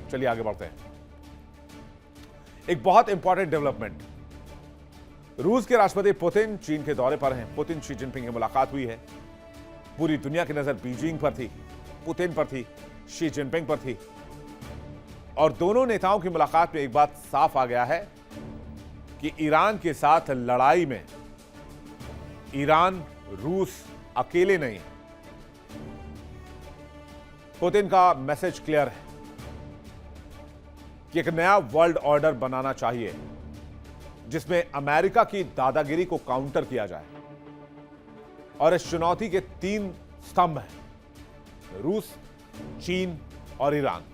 चलिए आगे बढ़ते हैं। एक बहुत इंपॉर्टेंट डेवलपमेंट, रूस के राष्ट्रपति पुतिन चीन के दौरे पर हैं। पुतिन शी जिनपिंग की मुलाकात हुई है। पूरी दुनिया की नजर बीजिंग पर थी, पुतिन पर थी, शी जिनपिंग पर थी। और दोनों नेताओं की मुलाकात में एक बात साफ आ गया है कि ईरान के साथ लड़ाई में ईरान, रूस अकेले नहीं है। पुतिन का मैसेज क्लियर है कि एक नया वर्ल्ड ऑर्डर बनाना चाहिए जिसमें अमेरिका की दादागिरी को काउंटर किया जाए। और इस चुनौती के 3 स्तंभ हैं, रूस, चीन और ईरान।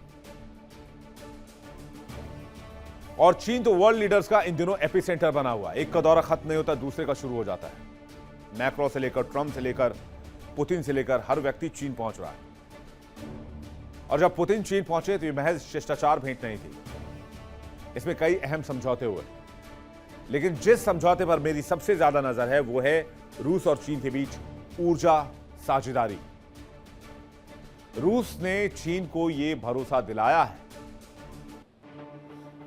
और चीन तो वर्ल्ड लीडर्स का इन दिनों एपिसेंटर बना हुआ है। एक का दौरा खत्म नहीं होता, दूसरे का शुरू हो जाता है। मैक्रो से लेकर ट्रंप से लेकर पुतिन से लेकर हर व्यक्ति चीन पहुंच रहा है। और जब पुतिन चीन पहुंचे तो ये महज शिष्टाचार भेंट नहीं थी, इसमें कई अहम समझौते हुए। लेकिन जिस समझौते पर मेरी सबसे ज्यादा नजर है वो है रूस और चीन के बीच ऊर्जा साझेदारी। रूस ने चीन को यह भरोसा दिलाया है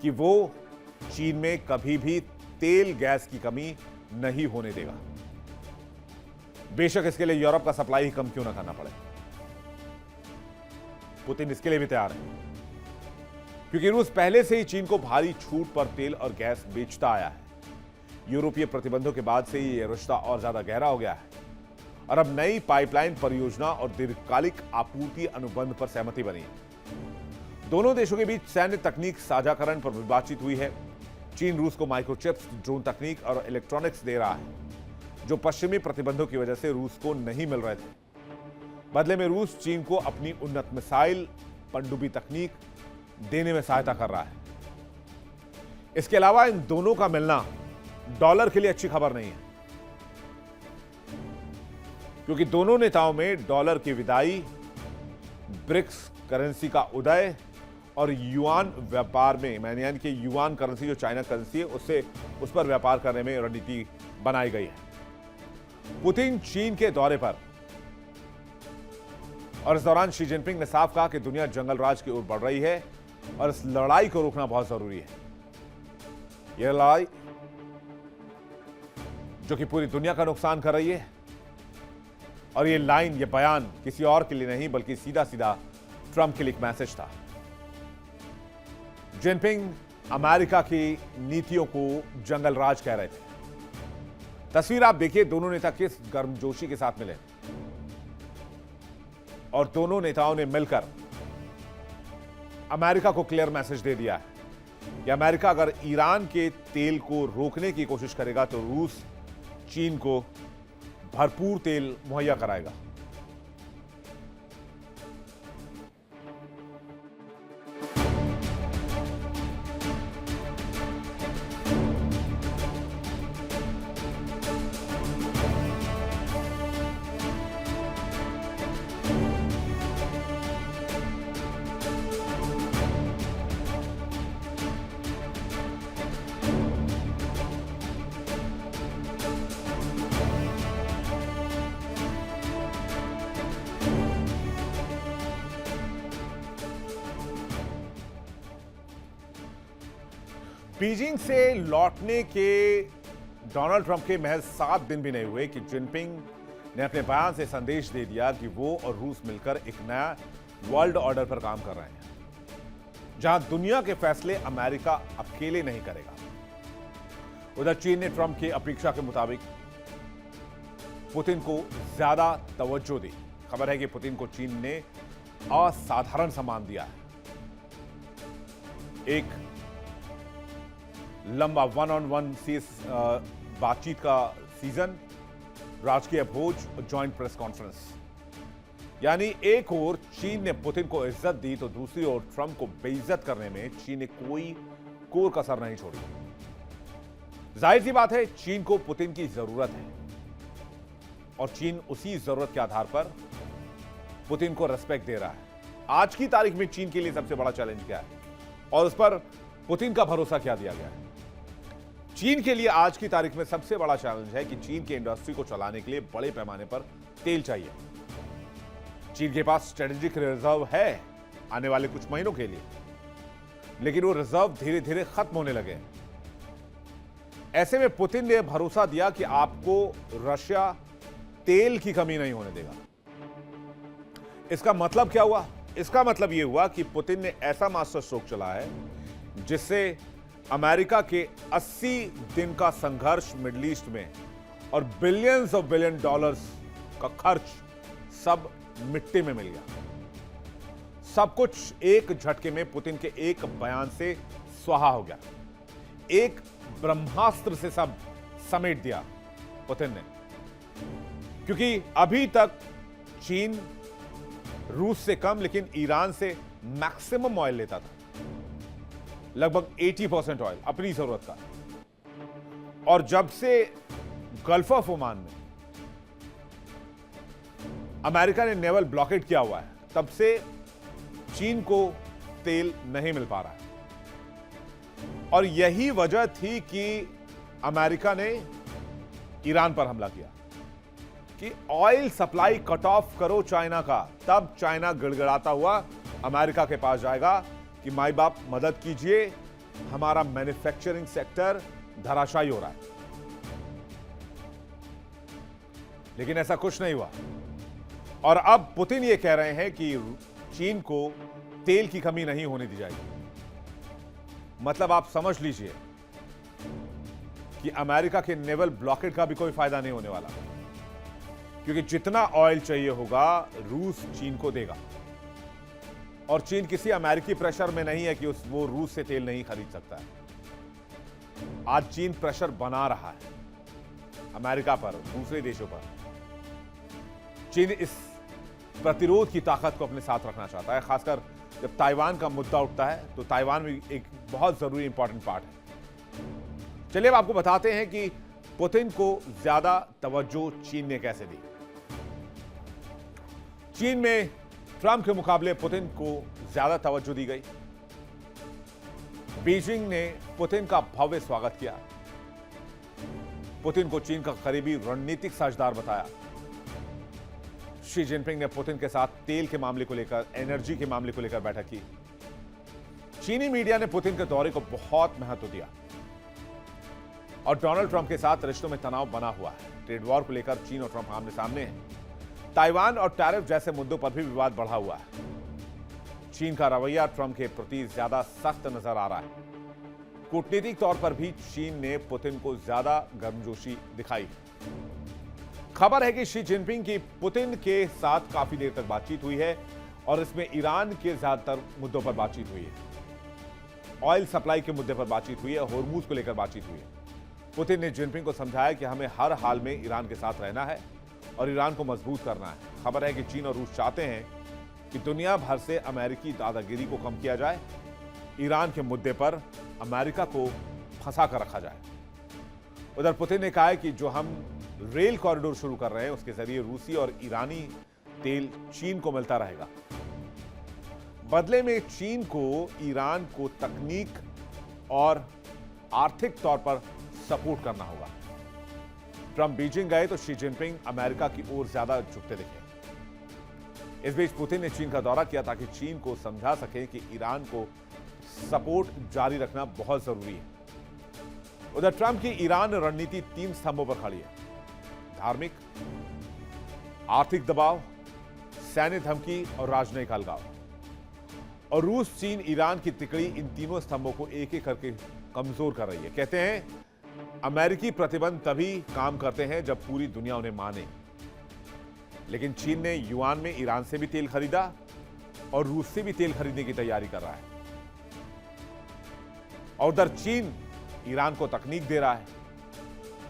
कि वो चीन में कभी भी तेल गैस की कमी नहीं होने देगा, बेशक इसके लिए यूरोप का सप्लाई ही कम क्यों ना करना पड़े। पुतिन इसके लिए भी तैयार है क्योंकि रूस पहले से ही चीन को भारी छूट पर तेल और गैस बेचता आया है। यूरोपीय प्रतिबंधों के बाद से यह रिश्ता और ज्यादा गहरा हो गया है और अब नई पाइपलाइन परियोजना और दीर्घकालिक आपूर्ति अनुबंध पर सहमति बनी है। दोनों देशों के बीच सैन्य तकनीक साझाकरण पर भी बातचीत हुई है। चीन रूस को माइक्रोचिप्स, ड्रोन तकनीक और इलेक्ट्रॉनिक्स दे रहा है जो पश्चिमी प्रतिबंधों की वजह से रूस को नहीं मिल रहे थे। बदले में रूस चीन को अपनी उन्नत मिसाइल, पनडुब्बी तकनीक देने में सहायता कर रहा है। इसके अलावा इन दोनों का मिलना डॉलर के लिए अच्छी खबर नहीं है क्योंकि दोनों नेताओं में डॉलर की विदाई, ब्रिक्स करेंसी का उदय और युआन व्यापार में, यानी कि युआन करेंसी जो चाइना करेंसी है उस पर व्यापार करने में रणनीति बनाई गई है। पुतिन चीन के दौरे पर और इस दौरान शी जिनपिंग ने साफ कहा कि दुनिया जंगल राज की ओर बढ़ रही है और इस लड़ाई को रोकना बहुत जरूरी है। यह लड़ाई जो कि पूरी दुनिया का नुकसान कर रही है। और यह लाइन, यह बयान किसी और के लिए नहीं बल्कि सीधा सीधा ट्रंप के लिए एक मैसेज था। जिनपिंग अमेरिका की नीतियों को जंगल राज कह रहे थे। तस्वीर आप देखिए, दोनों नेता किस गर्मजोशी के साथ मिले और दोनों नेताओं ने मिलकर अमेरिका को क्लियर मैसेज दे दिया है कि अमेरिका अगर ईरान के तेल को रोकने की कोशिश करेगा तो रूस चीन को भरपूर तेल मुहैया कराएगा। बीजिंग से लौटने के डोनाल्ड ट्रंप के महज 7 दिन भी नहीं हुए कि जिनपिंग ने अपने बयान से संदेश दे दिया कि वो और रूस मिलकर एक नया वर्ल्ड ऑर्डर पर काम कर रहे हैं जहां दुनिया के फैसले अमेरिका अकेले नहीं करेगा। उधर चीन ने ट्रंप की अपेक्षा के मुताबिक पुतिन को ज्यादा तवज्जो दी। खबर है कि पुतिन को चीन ने असाधारण सम्मान दिया है। एक लंबा 1-on-1 बातचीत का सीजन, राजकीय भोज, ज्वाइंट प्रेस कॉन्फ्रेंस। यानी एक ओर चीन ने पुतिन को इज्जत दी तो दूसरी ओर ट्रंप को बेइज्जत करने में चीन ने कोई कोर कसर नहीं छोड़ी। जाहिर सी बात है, चीन को पुतिन की जरूरत है और चीन उसी जरूरत के आधार पर पुतिन को रेस्पेक्ट दे रहा है। आज की तारीख में चीन के लिए सबसे बड़ा चैलेंज क्या है और उस पर पुतिन का भरोसा क्या दिया गया है? चीन के लिए आज की तारीख में सबसे बड़ा चैलेंज है कि चीन के इंडस्ट्री को चलाने के लिए बड़े पैमाने पर तेल चाहिए। चीन के पास स्ट्रेटेजिक रिजर्व है आने वाले कुछ महीनों के लिए, लेकिन वो रिजर्व धीरे धीरे खत्म होने लगे। ऐसे में पुतिन ने भरोसा दिया कि आपको रशिया तेल की कमी नहीं होने देगा। इसका मतलब क्या हुआ? इसका मतलब यह हुआ कि पुतिन ने ऐसा मास्टर स्ट्रोक चला है जिससे अमेरिका के 80 दिन का संघर्ष मिडिल ईस्ट में और बिलियंस ऑफ बिलियन डॉलर्स का खर्च सब मिट्टी में मिल गया। सब कुछ एक झटके में पुतिन के एक बयान से स्वाहा हो गया। एक ब्रह्मास्त्र से सब समेट दिया पुतिन ने, क्योंकि अभी तक चीन रूस से कम लेकिन ईरान से मैक्सिमम ऑयल लेता था, लगभग 80% ऑयल अपनी जरूरत का। और जब से गल्फ ऑफ ओमान में अमेरिका ने नेवल ब्लॉकेट किया हुआ है, तब से चीन को तेल नहीं मिल पा रहा है। और यही वजह थी कि अमेरिका ने ईरान पर हमला किया कि ऑयल सप्लाई कट ऑफ करो चाइना का। तब चाइना गिड़गिड़ाता हुआ अमेरिका के पास जाएगा कि माई बाप मदद कीजिए, हमारा मैन्युफैक्चरिंग सेक्टर धराशायी हो रहा है। लेकिन ऐसा कुछ नहीं हुआ। और अब पुतिन ये कह रहे हैं कि चीन को तेल की कमी नहीं होने दी जाएगी। मतलब आप समझ लीजिए कि अमेरिका के नेवल ब्लॉकेट का भी कोई फायदा नहीं होने वाला, क्योंकि जितना ऑयल चाहिए होगा रूस चीन को देगा। और चीन किसी अमेरिकी प्रेशर में नहीं है कि वो रूस से तेल नहीं खरीद सकता है। आज चीन प्रेशर बना रहा है अमेरिका पर, दूसरे देशों पर। चीन इस प्रतिरोध की ताकत को अपने साथ रखना चाहता है। खासकर जब ताइवान का मुद्दा उठता है तो ताइवान भी एक बहुत जरूरी इंपॉर्टेंट पार्ट है। चलिए अब आपको बताते हैं कि पुतिन को ज्यादा तवज्जो चीन ने कैसे दी। चीन में ट्रंप के मुकाबले पुतिन को ज्यादा तवज्जो दी गई। बीजिंग ने पुतिन का भव्य स्वागत किया। पुतिन को चीन का करीबी रणनीतिक साझेदार बताया। शी जिनपिंग ने पुतिन के साथ तेल के मामले को लेकर, एनर्जी के मामले को लेकर बैठक की। चीनी मीडिया ने पुतिन के दौरे को बहुत महत्व दिया। और डोनाल्ड ट्रंप के साथ रिश्तों में तनाव बना हुआ है। ट्रेड वॉर को लेकर चीन और ट्रंप आमने सामने हैं। ताइवान और टैरिफ जैसे मुद्दों पर भी विवाद बढ़ा हुआ है। चीन का रवैया ट्रंप के प्रति ज्यादा सख्त नजर आ रहा है। कूटनीतिक तौर पर भी चीन ने पुतिन को ज्यादा गर्मजोशी दिखाई। खबर है कि शी जिनपिंग की पुतिन के साथ काफी देर तक बातचीत हुई है और इसमें ईरान के ज्यादातर मुद्दों पर बातचीत हुई है। ऑयल सप्लाई के मुद्दे पर बातचीत हुई है, होर्मुज को लेकर बातचीत हुई है। पुतिन ने जिनपिंग को समझाया कि हमें हर हाल में ईरान के साथ रहना है और ईरान को मजबूत करना है। खबर है कि चीन और रूस चाहते हैं कि दुनिया भर से अमेरिकी दादागिरी को कम किया जाए, ईरान के मुद्दे पर अमेरिका को फंसा कर रखा जाए। उधर पुतिन ने कहा है कि जो हम रेल कॉरिडोर शुरू कर रहे हैं उसके जरिए रूसी और ईरानी तेल चीन को मिलता रहेगा। बदले में चीन को ईरान को तकनीक और आर्थिक तौर पर सपोर्ट करना होगा। ट्रंप बीजिंग गए तो शी जिनपिंग अमेरिका की ओर ज्यादा झुकते दिखे। इस बीच पुतिन ने चीन का दौरा किया ताकि चीन को समझा सके कि ईरान को सपोर्ट जारी रखना बहुत जरूरी है। उधर ट्रंप की ईरान रणनीति 3 स्तंभों पर खड़ी है: धार्मिक, आर्थिक दबाव, सैन्य धमकी और राजनयिक अलगाव। और रूस, चीन, ईरान की तिकड़ी इन तीनों स्तंभों को एक एक करके कमजोर कर रही है। कहते हैं अमेरिकी प्रतिबंध तभी काम करते हैं जब पूरी दुनिया उन्हें माने। लेकिन चीन ने युआन में ईरान से भी तेल खरीदा और रूस से भी तेल खरीदने की तैयारी कर रहा है। और उधर चीन ईरान को तकनीक दे रहा है,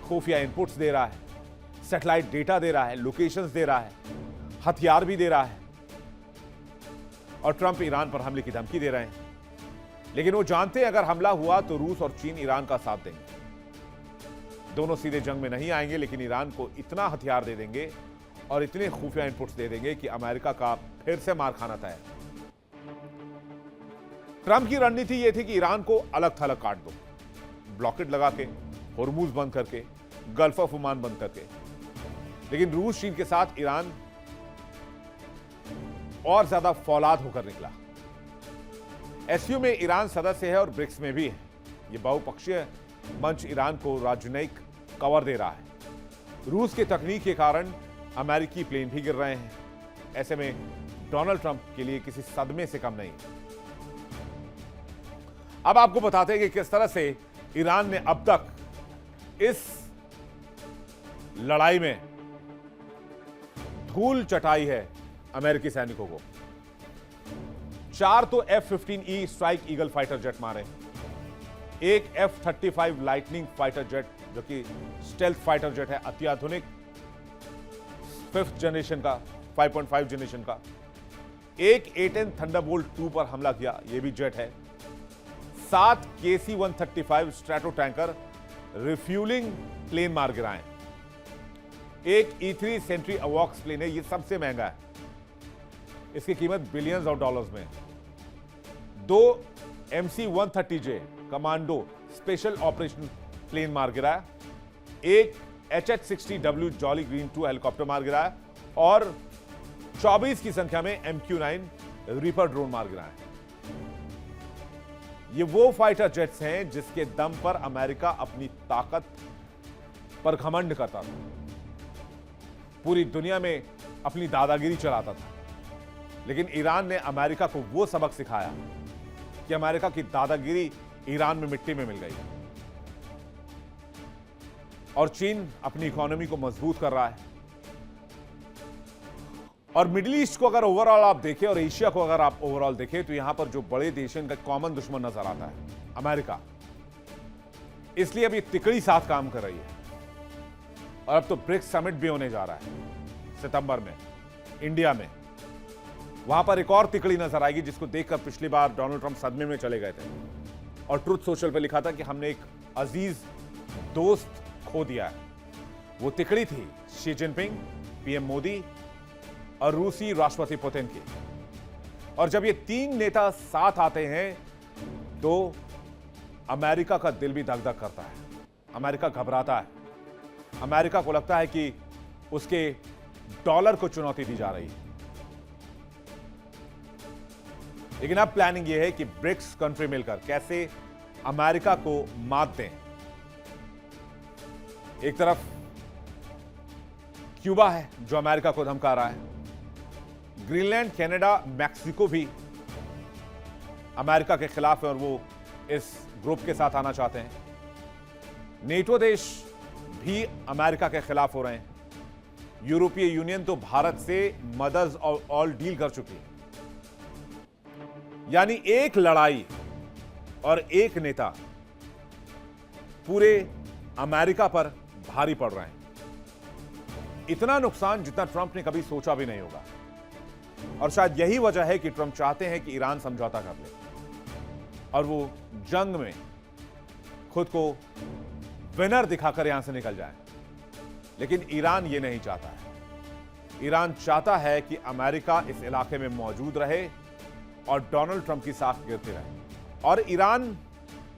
खुफिया इनपुट्स दे रहा है, सैटेलाइट डेटा दे रहा है, लोकेशंस दे रहा है, हथियार भी दे रहा है। और ट्रंप ईरान पर हमले की धमकी दे रहे हैं। लेकिन वो जानते हैं अगर हमला हुआ तो रूस और चीन ईरान का साथ देंगे। दोनों सीधे जंग में नहीं आएंगे, लेकिन ईरान को इतना हथियार दे देंगे और इतने खुफिया इनपुट्स दे देंगे कि अमेरिका का फिर से मार खाना तय है। ट्रंप की रणनीति यह थी कि ईरान को अलग थलग काट दो, ब्लॉकेट लगा के, होर्मुज बंद करके, गल्फ ऑफ ओमान बंद करके। लेकिन रूस चीन के साथ ईरान और ज्यादा फौलाद होकर निकला। एससीओ में ईरान सदस्य है और ब्रिक्स में भी है। यह बहुपक्षीय मंच ईरान को राजनयिक कवर दे रहा है। रूस की तकनीक के कारण अमेरिकी प्लेन भी गिर रहे हैं। ऐसे में डोनाल्ड ट्रंप के लिए किसी सदमे से कम नहीं। अब आपको बताते हैं कि किस तरह से ईरान ने अब तक इस लड़ाई में धूल चटाई है अमेरिकी सैनिकों को। 4 तो F-15E strike eagle fighter jet मारे, एक F-35 लाइटनिंग फाइटर जेट जो कि स्टेल्थ फाइटर जेट है, अत्याधुनिक 5th जनरेशन का, 5.5 जनरेशन का, एक A-10 थंडरबोल्ट 2 पर हमला किया, यह भी जेट है, 7 KC-135 strato tanker refuelling plane मार गिराए, एक E-3 सेंट्री अवॉक्स प्लेन है, यह सबसे महंगा है, इसकी कीमत बिलियंस ऑफ डॉलर्स में, 2 MC-130J commando special operation plane मार गिराया, एक HH-60W जॉली ग्रीन 2 हेलीकॉप्टर मार गिराया और 24 की संख्या में MQ-9 रीपर ड्रोन मार गिराया। ये वो फाइटर जेट्स हैं जिसके दम पर अमेरिका अपनी ताकत पर घमंड करता था, पूरी दुनिया में अपनी दादागिरी चलाता था। लेकिन ईरान ने अमेरिका को वो सबक सिखाया कि अमेरिका की दादागिरी ईरान में मिट्टी में मिल गई और चीन अपनी इकोनॉमी को मजबूत कर रहा है। और मिडिल ईस्ट को अगर ओवरऑल आप देखें और एशिया को अगर आप ओवरऑल देखें तो यहां पर जो बड़े देश हैं इनका कॉमन दुश्मन नजर आता है अमेरिका। इसलिए अब ये तिकड़ी साथ काम कर रही है और अब तो ब्रिक्स समिट भी होने जा रहा है सितंबर में इंडिया में। वहां पर एक और तिकड़ी नजर आएगी जिसको देखकर पिछली बार डोनाल्ड ट्रंप सदमे में चले गए थे और ट्रुथ सोशल पे लिखा था कि हमने एक अजीज दोस्त खो दिया है। वो तिकड़ी थी शी जिनपिंग, पीएम मोदी और रूसी राष्ट्रपति पुतिन की। और जब ये तीन नेता साथ आते हैं तो अमेरिका का दिल भी धक धक करता है, अमेरिका घबराता है, अमेरिका को लगता है कि उसके डॉलर को चुनौती दी जा रही है। लेकिन अब प्लानिंग यह है कि ब्रिक्स कंट्री मिलकर कैसे अमेरिका को मात दें। एक तरफ क्यूबा है जो अमेरिका को धमका रहा है, ग्रीनलैंड, कनाडा, मैक्सिको भी अमेरिका के खिलाफ है और वो इस ग्रुप के साथ आना चाहते हैं। नेटो देश भी अमेरिका के खिलाफ हो रहे हैं। यूरोपीय यूनियन तो भारत से मदर्स ऑल डील कर चुकी है। यानी एक लड़ाई और एक नेता पूरे अमेरिका पर भारी पड़ रहे हैं। इतना नुकसान जितना ट्रंप ने कभी सोचा भी नहीं होगा। और शायद यही वजह है कि ट्रंप चाहते हैं कि ईरान समझौता कर ले और वो जंग में खुद को विनर दिखाकर यहां से निकल जाए। लेकिन ईरान ये नहीं चाहता है। ईरान चाहता है कि अमेरिका इस इलाके में मौजूद रहे और डोनाल्ड ट्रंप की साख गिरती रहे। और ईरान,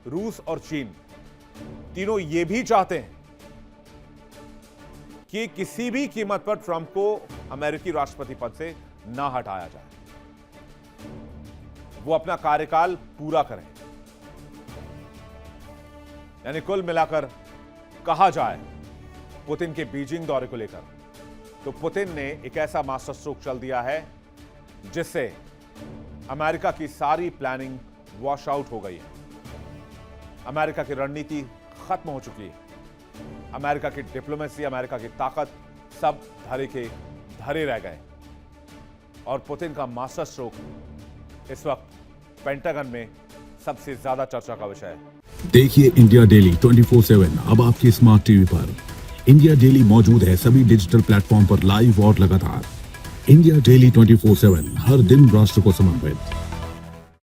रूस और चीन तीनों ये भी चाहते हैं कि किसी भी कीमत पर ट्रंप को अमेरिकी राष्ट्रपति पद से ना हटाया जाए, वो अपना कार्यकाल पूरा करें। यानी कुल मिलाकर कहा जाए पुतिन के बीजिंग दौरे को लेकर तो पुतिन ने एक ऐसा मास्टर स्ट्रोक चल दिया है जिससे अमेरिका की सारी प्लानिंग वॉश आउट हो गई है। अमेरिका की रणनीति खत्म हो चुकी है। अमेरिका की डिप्लोमेसी, अमेरिका की ताकत सब धरे के धरे रह गए और पुतिन का मास्टर स्ट्रोक इस वक्त पेंटागन में सबसे ज्यादा चर्चा का विषय है। देखिए इंडिया डेली 24/7 अब आपके स्मार्ट टीवी पर। इंडिया डेली मौजूद है सभी डिजिटल प्लेटफॉर्म पर लाइव और लगातार। इंडिया डेली 24/7 हर दिन राष्ट्र को समर्पित।